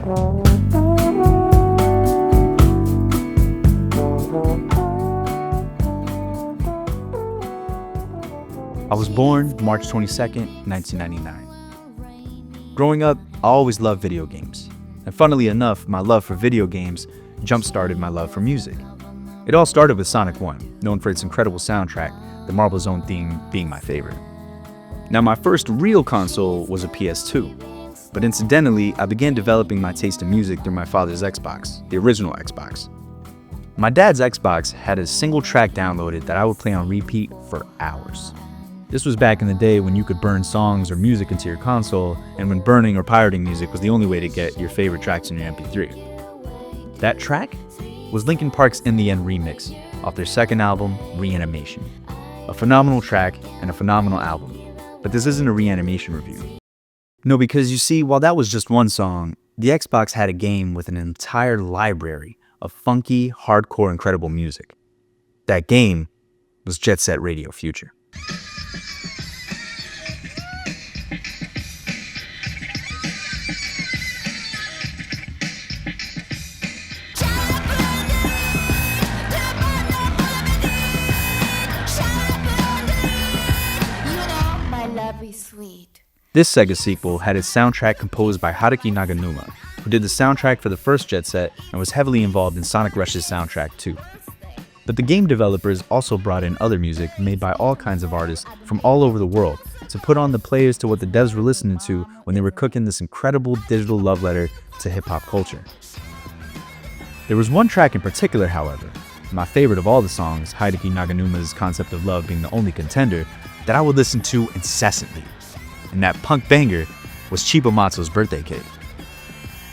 I was born March 22nd, 1999. Growing up, I always loved video games. And funnily enough, my love for video games jump-started my love for music. It all started with Sonic 1, known for its incredible soundtrack, the Marble Zone theme being my favorite. Now, my first real console was a PS2, but incidentally, I began developing my taste in music through my father's Xbox, the original Xbox. My dad's Xbox had a single track downloaded that I would play on repeat for hours. This was back in the day when you could burn songs or music into your console, and when burning or pirating music was the only way to get your favorite tracks in your MP3. That track was Linkin Park's In the End remix off their second album, Reanimation. A phenomenal track and a phenomenal album, but this isn't a Reanimation review. No, because you see, while that was just one song, the Xbox had a game with an entire library of funky, hardcore, incredible music. That game was Jet Set Radio Future. This Sega sequel had its soundtrack composed by Haruki Naganuma, who did the soundtrack for the first Jet Set and was heavily involved in Sonic Rush's soundtrack too. But the game developers also brought in other music made by all kinds of artists from all over the world to put on the players to what the devs were listening to when they were cooking this incredible digital love letter to hip-hop culture. There was one track in particular, however, my favorite of all the songs, Haruki Naganuma's Concept of Love being the only contender, that I would listen to incessantly. And that punk banger was Cibo Matto's Birthday Cake.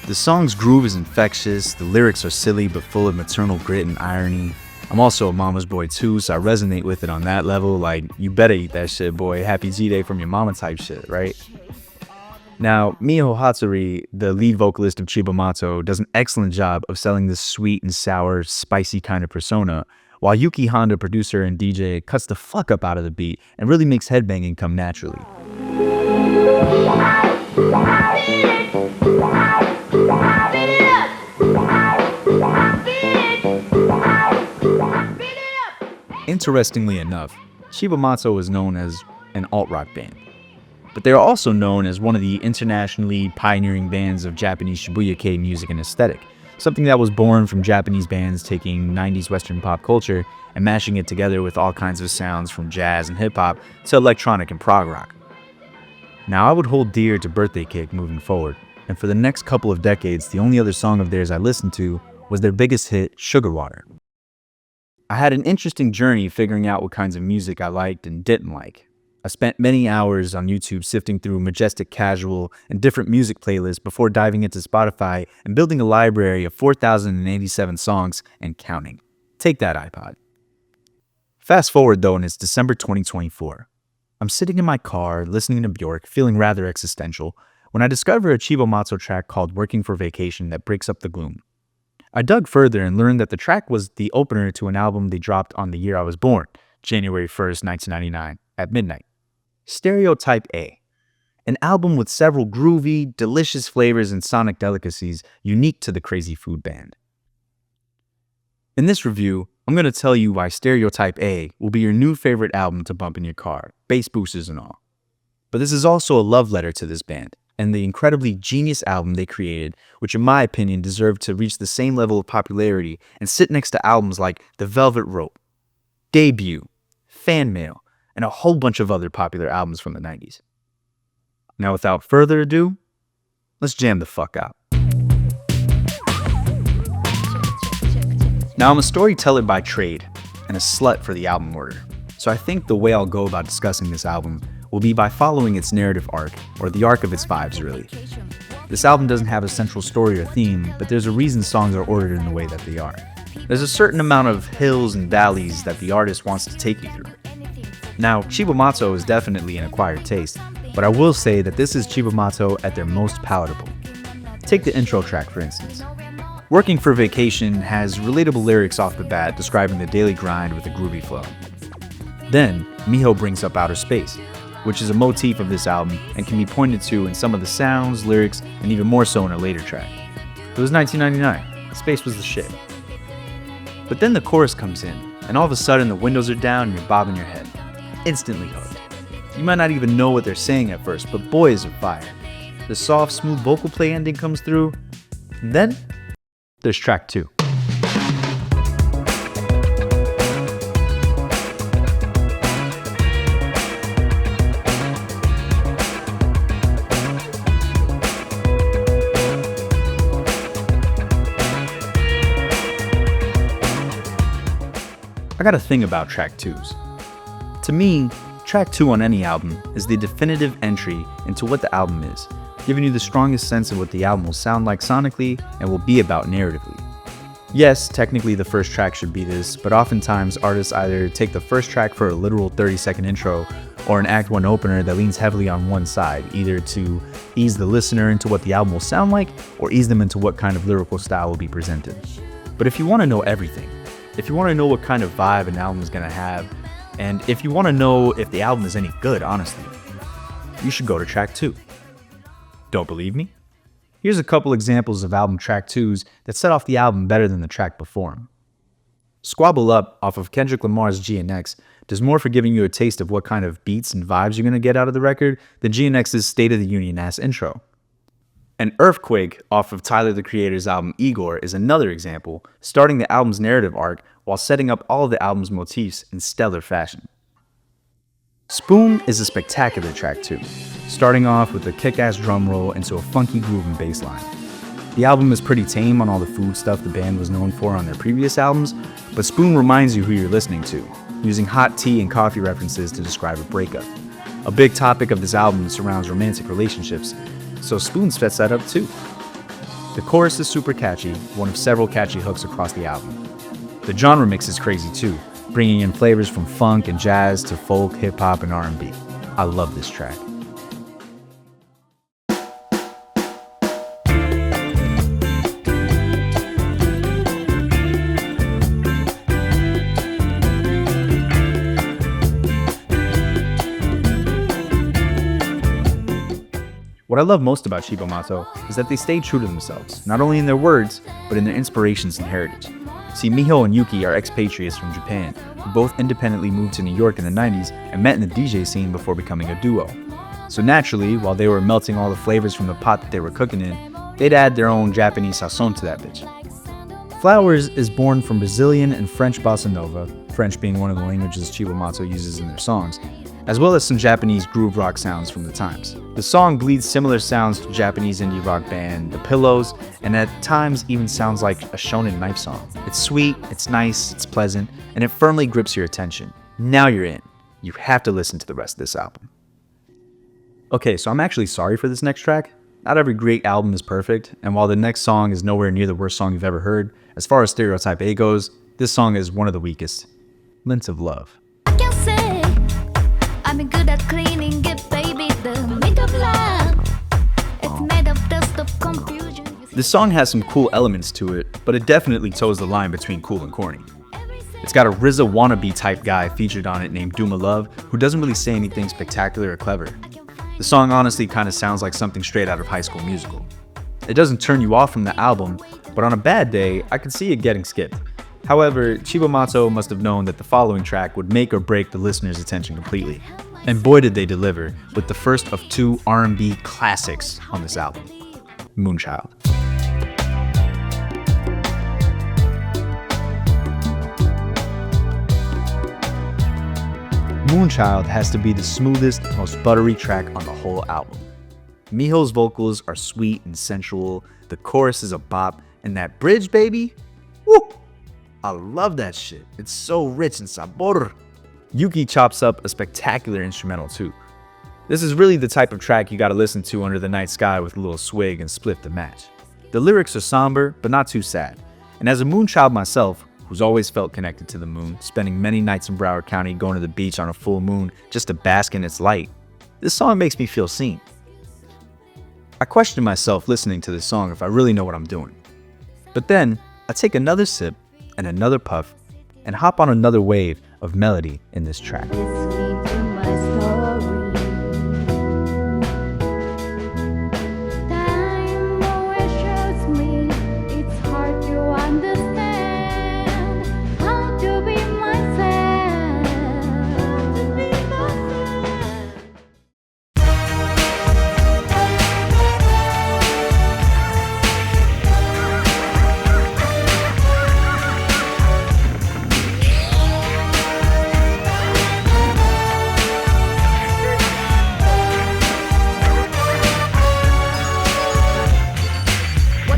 The song's groove is infectious, the lyrics are silly but full of maternal grit and irony. I'm also a mama's boy too, so I resonate with it on that level, like, you better eat that shit, boy, happy Z-Day from your mama type shit, right? Now, Miho Hatsuri, the lead vocalist of Cibo Matto, does an excellent job of selling this sweet and sour, spicy kind of persona, while YUKI HONDA, producer and DJ, cuts the fuck up out of the beat and really makes headbanging come naturally. Interestingly enough, Cibo Matto is known as an alt-rock band, but they are also known as one of the internationally pioneering bands of Japanese Shibuya-Kei music and aesthetic, something that was born from Japanese bands taking 90s Western pop culture and mashing it together with all kinds of sounds from jazz and hip-hop to electronic and prog rock. Now, I would hold dear to Birthday Cake moving forward, and for the next couple of decades, the only other song of theirs I listened to was their biggest hit, Sugar Water. I had an interesting journey figuring out what kinds of music I liked and didn't like. I spent many hours on YouTube sifting through Majestic Casual and different music playlists before diving into Spotify and building a library of 4,087 songs and counting. Take that, iPod. Fast forward though, and it's December 2024. I'm sitting in my car, listening to Bjork, feeling rather existential, when I discover a Cibo Matto track called Working for Vacation that breaks up the gloom. I dug further and learned that the track was the opener to an album they dropped on the year I was born, January 1st, 1999, at midnight. Stereotype A, an album with several groovy, delicious flavors and sonic delicacies unique to the Crazy Food Band. In this review, I'm going to tell you why Stereotype A will be your new favorite album to bump in your car, bass boosters and all. But this is also a love letter to this band, and the incredibly genius album they created, which in my opinion deserved to reach the same level of popularity and sit next to albums like The Velvet Rope, Debut, Fan Mail, and a whole bunch of other popular albums from the 90s. Now without further ado, let's jam the fuck out. Now I'm a storyteller by trade, and a slut for the album order, so I think the way I'll go about discussing this album will be by following its narrative arc, or the arc of its vibes really. This album doesn't have a central story or theme, but there's a reason songs are ordered in the way that they are. There's a certain amount of hills and valleys that the artist wants to take you through. Now, Cibo Matto is definitely an acquired taste, but I will say that this is Cibo Matto at their most palatable. Take the intro track for instance. Working for Vacation has relatable lyrics off the bat describing the daily grind with a groovy flow. Then, Miho brings up outer space, which is a motif of this album and can be pointed to in some of the sounds, lyrics, and even more so in a later track. It was 1999. Space was the shit. But then the chorus comes in, and all of a sudden the windows are down and you're bobbing your head. Instantly hooked. You might not even know what they're saying at first, but boy is it fire. The soft, smooth vocal play ending comes through, and then there's track 2. I got a thing about track 2s. To me, track 2 on any album is the definitive entry into what the album is, giving you the strongest sense of what the album will sound like sonically and will be about narratively. Yes, technically the first track should be this, but oftentimes artists either take the first track for a literal 30-second intro or an Act 1 opener that leans heavily on one side, either to ease the listener into what the album will sound like or ease them into what kind of lyrical style will be presented. But if you want to know everything, if you want to know what kind of vibe an album is going to have, and if you want to know if the album is any good, honestly, you should go to track 2. Don't believe me? Here's a couple examples of album track 2s that set off the album better than the track before them. Squabble Up off of Kendrick Lamar's GNX does more for giving you a taste of what kind of beats and vibes you're going to get out of the record than GNX's State of the Union ass intro. And Earthquake off of Tyler the Creator's album Igor is another example, starting the album's narrative arc while setting up all of the album's motifs in stellar fashion. Spoon is a spectacular track too, starting off with a kick-ass drum roll into a funky groove and bass line. The album is pretty tame on all the food stuff the band was known for on their previous albums, but Spoon reminds you who you're listening to, using hot tea and coffee references to describe a breakup. A big topic of this album surrounds romantic relationships, so Spoon sets that up too. The chorus is super catchy, one of several catchy hooks across the album. The genre mix is crazy too, bringing in flavors from funk and jazz to folk, hip-hop, and R&B. I love this track. What I love most about Cibo Matto is that they stayed true to themselves, not only in their words, but in their inspirations and heritage. See, Miho and Yuki are expatriates from Japan, who both independently moved to New York in the 90s and met in the DJ scene before becoming a duo. So naturally, while they were melting all the flavors from the pot that they were cooking in, they'd add their own Japanese sazon to that bitch. Flowers is born from Brazilian and French bossa nova, French being one of the languages Cibo Matto uses in their songs, as well as some Japanese groove rock sounds from the times. The song bleeds similar sounds to Japanese indie rock band The Pillows, and at times even sounds like a shonen knife song. It's sweet, it's nice, it's pleasant, and it firmly grips your attention. Now you're in. You have to listen to the rest of this album. Okay, so I'm actually sorry for this next track. Not every great album is perfect, and while the next song is nowhere near the worst song you've ever heard, as far as Stereotype A goes, this song is one of the weakest. Lint of Love. I can say I'm good at cleaning it, baby. The mint of love. It's made of dust of confusion. This song has some cool elements to it, but it definitely toes the line between cool and corny. It's got a RZA wannabe type guy featured on it named Duma Love, who doesn't really say anything spectacular or clever. The song honestly kind of sounds like something straight out of High School Musical. It doesn't turn you off from the album, but on a bad day, I could see it getting skipped. However, Cibo Matto must have known that the following track would make or break the listener's attention completely. And boy did they deliver, with the first of two R&B classics on this album, Moonchild. Moonchild has to be the smoothest, most buttery track on the whole album. Miho's vocals are sweet and sensual, the chorus is a bop, and that bridge, baby, woo! I love that shit. It's so rich and sabor. Yuki chops up a spectacular instrumental too. This is really the type of track you gotta listen to under the night sky with a little swig and spliff to match. The lyrics are somber, but not too sad. And as a moonchild myself, who's always felt connected to the moon, spending many nights in Broward County going to the beach on a full moon just to bask in its light, this song makes me feel seen. I question myself listening to this song if I really know what I'm doing. But then, I take another sip and another puff and hop on another wave of melody in this track.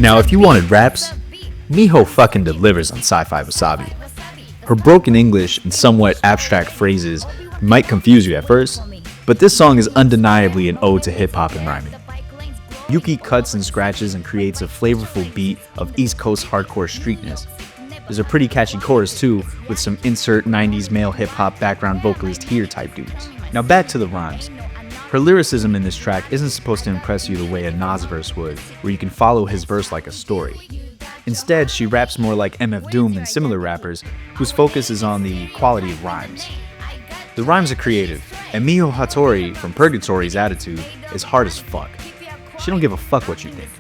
Now, if you wanted raps, Miho fucking delivers on Sci-Fi Wasabi. Her broken English and somewhat abstract phrases might confuse you at first, but this song is undeniably an ode to hip-hop and rhyming. Yuki cuts and scratches and creates a flavorful beat of East Coast hardcore streetness. There's a pretty catchy chorus too, with some insert 90s male hip-hop background vocalist here type dudes. Now back to the rhymes. Her lyricism in this track isn't supposed to impress you the way a Nas verse would, where you can follow his verse like a story. Instead, she raps more like MF Doom and similar rappers, whose focus is on the quality of rhymes. The rhymes are creative, and Miho Hattori from Purgatory's attitude is hard as fuck. She don't give a fuck what you think.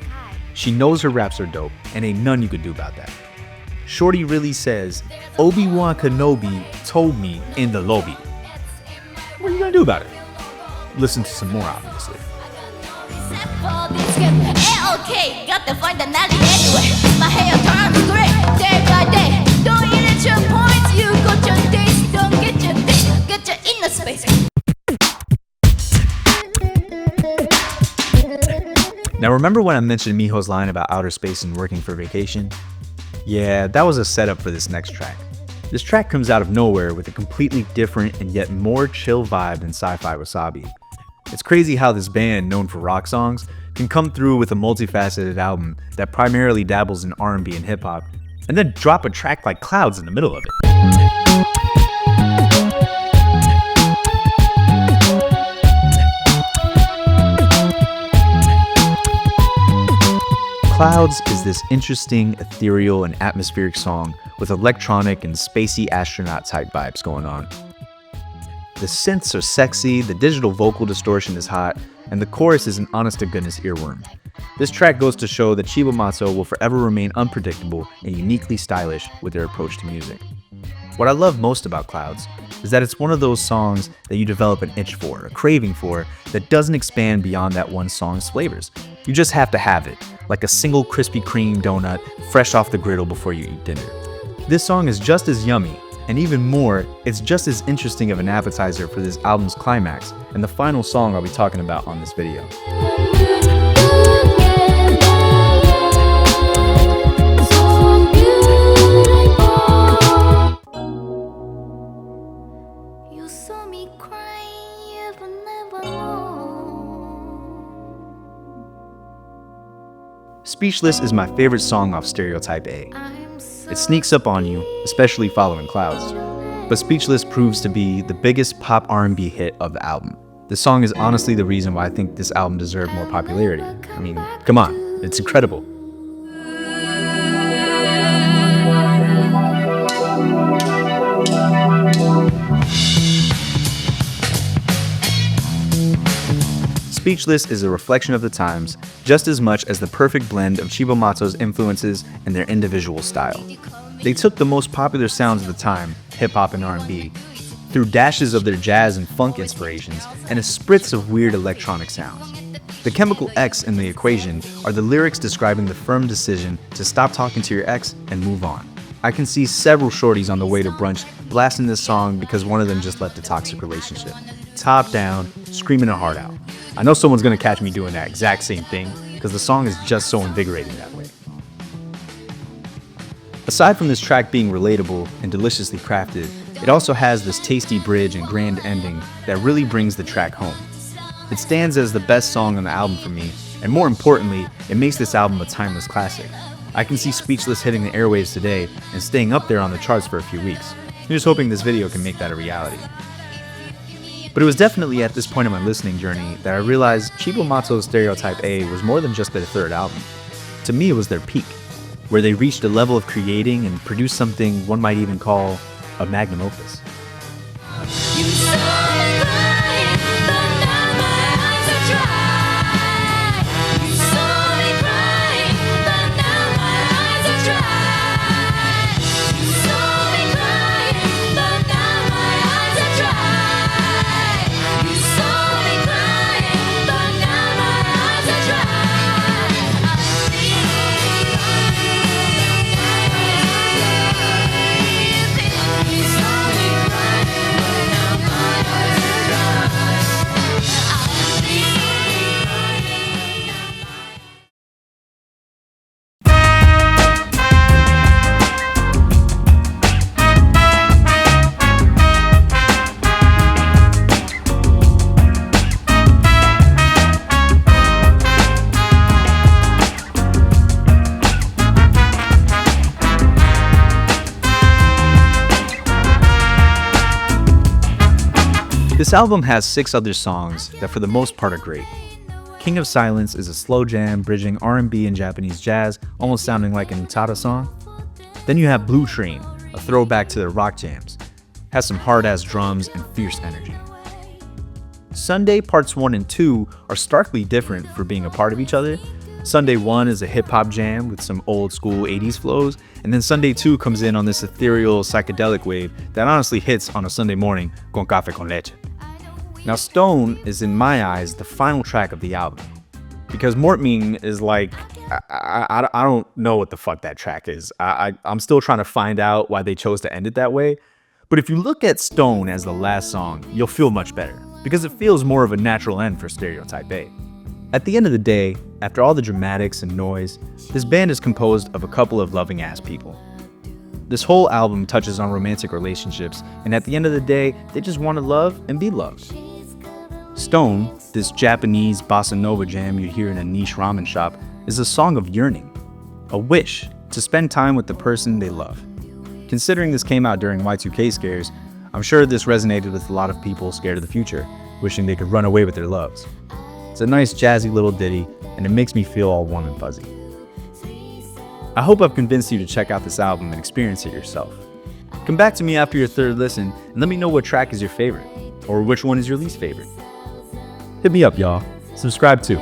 She knows her raps are dope, and ain't none you could do about that. Shorty really says, Obi-Wan Kenobi told me in the lobby. What are you gonna do about it? Listen to some more, obviously. Okay, got to find the nally anyway. My hair turns gray day by day. Don't eat at your points, you got your taste. Don't get your taste, get your inner space. Now remember when I mentioned Miho's line about outer space and working for vacation? Yeah, that was a setup for this next track. This track comes out of nowhere with a completely different and yet more chill vibe than Sci-Fi Wasabi. It's crazy how this band, known for rock songs, can come through with a multifaceted album that primarily dabbles in R&B and hip-hop, and then drop a track like Clouds in the middle of it. Clouds is this interesting, ethereal, and atmospheric song with electronic and spacey astronaut type vibes going on. The synths are sexy, the digital vocal distortion is hot, and the chorus is an honest-to-goodness earworm. This track goes to show that Cibo Matto will forever remain unpredictable and uniquely stylish with their approach to music. What I love most about Clouds is that it's one of those songs that you develop an itch for, a craving for, that doesn't expand beyond that one song's flavors. You just have to have it, like a single Krispy Kreme donut fresh off the griddle before you eat dinner. This song is just as yummy, and even more, it's just as interesting of an appetizer for this album's climax and the final song I'll be talking about on this video. You saw me crying, you never know. Speechless is my favorite song off Stereotype A. It sneaks up on you, especially following Clouds. But Speechless proves to be the biggest pop R&B hit of the album. The song is honestly the reason why I think this album deserved more popularity. I mean, come on, it's incredible. Speechless is a reflection of the times just as much as the perfect blend of Cibo Matto's influences and their individual style. They took the most popular sounds of the time, hip-hop and R&B, through dashes of their jazz and funk inspirations and a spritz of weird electronic sounds. The chemical X in the equation are the lyrics describing the firm decision to stop talking to your ex and move on. I can see several shorties on the way to brunch blasting this song because one of them just left a toxic relationship. Top down, screaming their heart out. I know someone's gonna catch me doing that exact same thing because the song is just so invigorating that way. Aside from this track being relatable and deliciously crafted, it also has this tasty bridge and grand ending that really brings the track home. It stands as the best song on the album for me, and more importantly, it makes this album a timeless classic. I can see Speechless hitting the airwaves today and staying up there on the charts for a few weeks. I'm just hoping this video can make that a reality. But it was definitely at this point in my listening journey that I realized Cibo Matto's Stereotype A was more than just their third album. To me, it was their peak, where they reached a level of creating and produced something one might even call a magnum opus. You saw me crying, but now my eyes are dry. You saw me crying, but now my eyes are dry. You saw me crying, but now my eyes are dry. You saw me crying, but now my eyes are dry. You saw me crying, but now my eyes are dry. This album has 6 other songs that for the most part are great. King of Silence is a slow jam bridging R&B and Japanese jazz, almost sounding like an Utada song. Then you have Blue Train, a throwback to their rock jams. Has some hard-ass drums and fierce energy. Sunday Parts 1 and 2 are starkly different for being a part of each other. Sunday 1 is a hip-hop jam with some old-school 80s flows, and then Sunday 2 comes in on this ethereal psychedelic wave that honestly hits on a Sunday morning con café con leche. Now Stone is in my eyes the final track of the album, because Mortming is like, I don't know what the fuck that track is. I'm still trying to find out why they chose to end it that way, but if you look at Stone as the last song, you'll feel much better, because it feels more of a natural end for Stereotype A. At the end of the day, after all the dramatics and noise, this band is composed of a couple of loving ass people. This whole album touches on romantic relationships, and at the end of the day, they just want to love and be loved. Stone, this Japanese bossa nova jam you hear in a niche ramen shop, is a song of yearning, a wish to spend time with the person they love. Considering this came out during Y2K scares, I'm sure this resonated with a lot of people scared of the future, wishing they could run away with their loves. It's a nice jazzy little ditty, and it makes me feel all warm and fuzzy. I hope I've convinced you to check out this album and experience it yourself. Come back to me after your third listen and let me know what track is your favorite, or which one is your least favorite. Hit me up, y'all. Subscribe too.